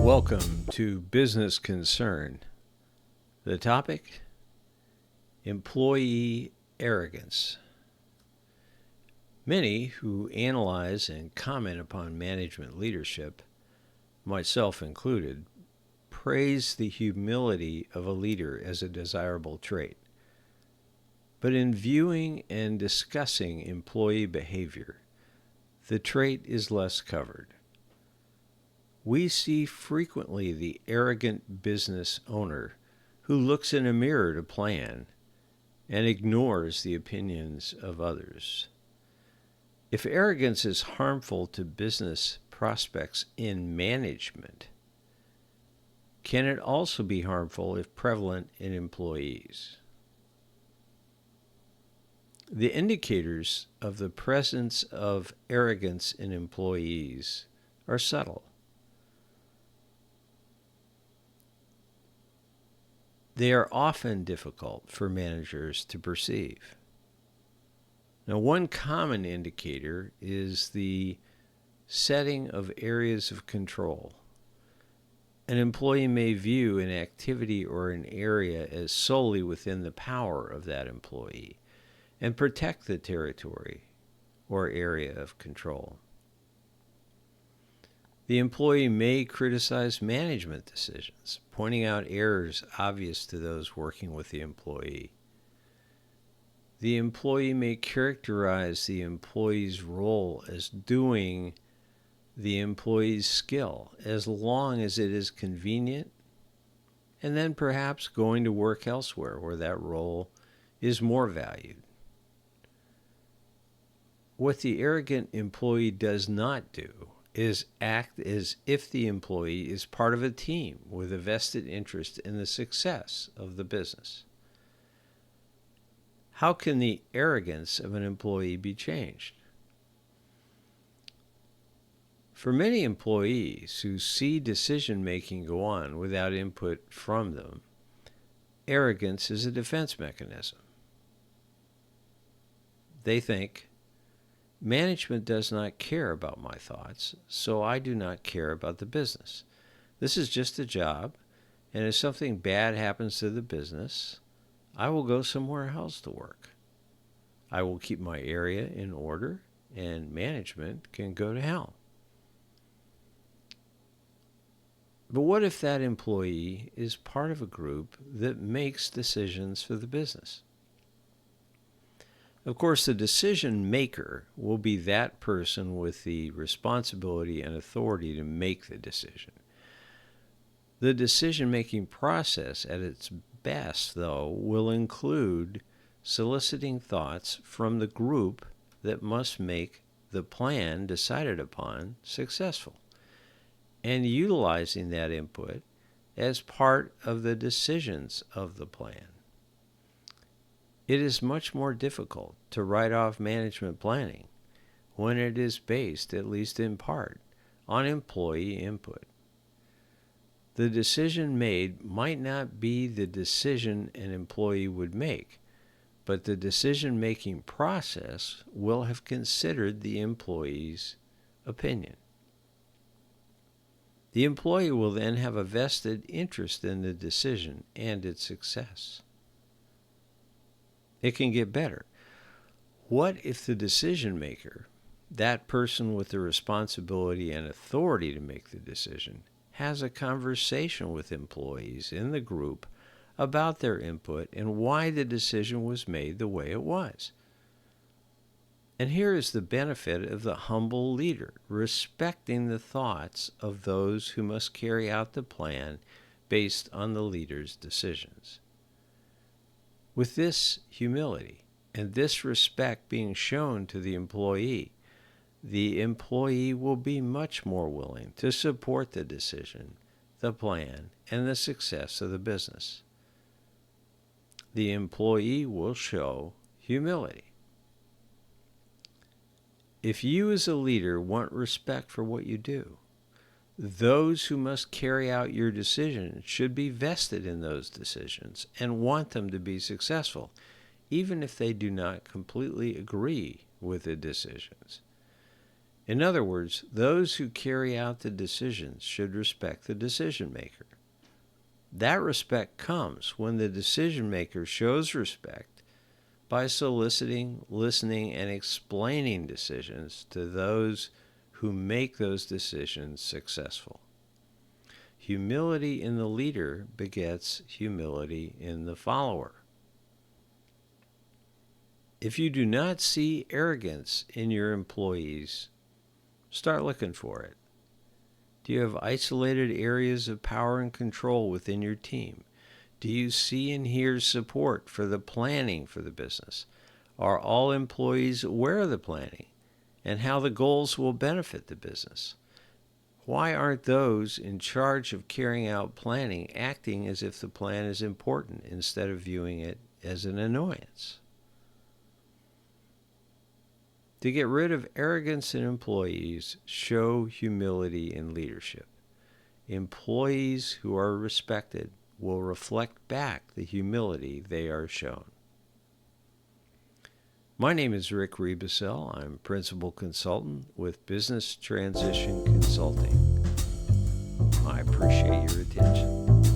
Welcome to Business Concern. The topic: employee arrogance. Many who analyze and comment upon management leadership, myself included, praise the humility of a leader as a desirable trait. But in viewing and discussing employee behavior, the trait is less covered. We see frequently the arrogant business owner who looks in a mirror to plan and ignores the opinions of others. If arrogance is harmful to business prospects in management, can it also be harmful if prevalent in employees? The indicators of the presence of arrogance in employees are subtle. They are often difficult for managers to perceive. Now, one common indicator is the setting of areas of control. An employee may view an activity or an area as solely within the power of that employee and protect the territory or area of control. The employee may criticize management decisions, pointing out errors obvious to those working with the employee. The employee may characterize the employee's role as doing the employee's skill as long as it is convenient, and then perhaps going to work elsewhere where that role is more valued. What the arrogant employee does not do is act as if the employee is part of a team with a vested interest in the success of the business. How can the arrogance of an employee be changed? For many employees who see decision-making go on without input from them, arrogance is a defense mechanism. They think, management does not care about my thoughts, so I do not care about the business. This is just a job, and if something bad happens to the business, I will go somewhere else to work. I will keep my area in order, and management can go to hell. But what if that employee is part of a group that makes decisions for the business? Of course, the decision maker will be that person with the responsibility and authority to make the decision. The decision-making process at its best, though, will include soliciting thoughts from the group that must make the plan decided upon successful, and utilizing that input as part of the decisions of the plan. It is much more difficult to write off management planning when it is based, at least in part, on employee input. The decision made might not be the decision an employee would make, but the decision-making process will have considered the employee's opinion. The employee will then have a vested interest in the decision and its success. It can get better. What if the decision maker, that person with the responsibility and authority to make the decision, has a conversation with employees in the group about their input and why the decision was made the way it was? And here is the benefit of the humble leader, respecting the thoughts of those who must carry out the plan based on the leader's decisions. With this humility and this respect being shown to the employee will be much more willing to support the decision, the plan, and the success of the business. The employee will show humility. If you as a leader want respect for what you do, those who must carry out your decisions should be vested in those decisions and want them to be successful, even if they do not completely agree with the decisions. In other words, those who carry out the decisions should respect the decision maker. That respect comes when the decision maker shows respect by soliciting, listening, and explaining decisions to those who make those decisions successful. Humility in the leader begets humility in the follower. If you do not see arrogance in your employees, start looking for it. Do you have isolated areas of power and control within your team? Do you see and hear support for the planning for the business? Are all employees aware of the planning and how the goals will benefit the business? Why aren't those in charge of carrying out planning acting as if the plan is important instead of viewing it as an annoyance? To get rid of arrogance in employees, show humility in leadership. Employees who are respected will reflect back the humility they are shown. My name is Rick Rebusel. I'm Principal Consultant with Business Transition Consulting. I appreciate your attention.